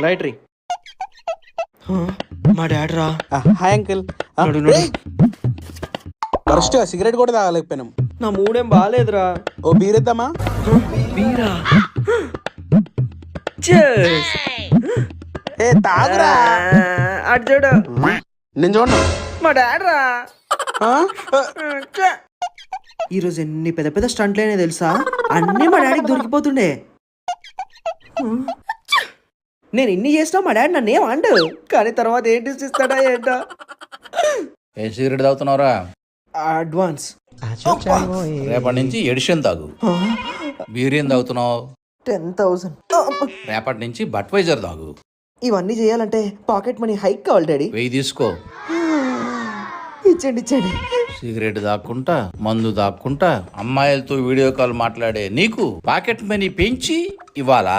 లైట్రీ. మా డాడ్ రా. Hi uncle. First cigarette కూడా తాగలేకపోయినాం. నా మూడేం బాగాలేదురా. ఓ బీర్ ఇద్దామా? బీరా. Cheers. ఏ తాగురా. అటు చూడు. నేను చూడను. మా డాడ్ రా. ఈరోజు ఎన్ని పెద్ద పెద్ద స్టంట్లేనే తెలుసా, అన్నీ మా డాడీకి దొరికిపోతుండే. నేను ఇన్ని చేసినా మా డాడీ నన్ను ఏం అండు, కానీ తర్వాత ఏంటి ఇస్తాడా ఏంటో. ఏ సిగరెట్ తాగుతున్నావురా? అడ్వాన్స్. రేపటి నుంచి ఎడిషన్ తాగు. బీర్ ఏం తాగుతున్నావు? 10,000. రేపటి నుంచి బట్వైజర్ తాగు. ఇవన్నీ చేయాలంటే పాకెట్ మనీ హైక్ కావాలి డాడీ. 1000 తీసుకో. ఇచ్చండి ఇచ్చండి. సిగరెట్ దాక్కుంటా, మందు దాక్కుంటా, అమ్మాయిలతో వీడియో కాల్ మాట్లాడే నీకు పాకెట్ మనీ పెంచి ఇవ్వాలా?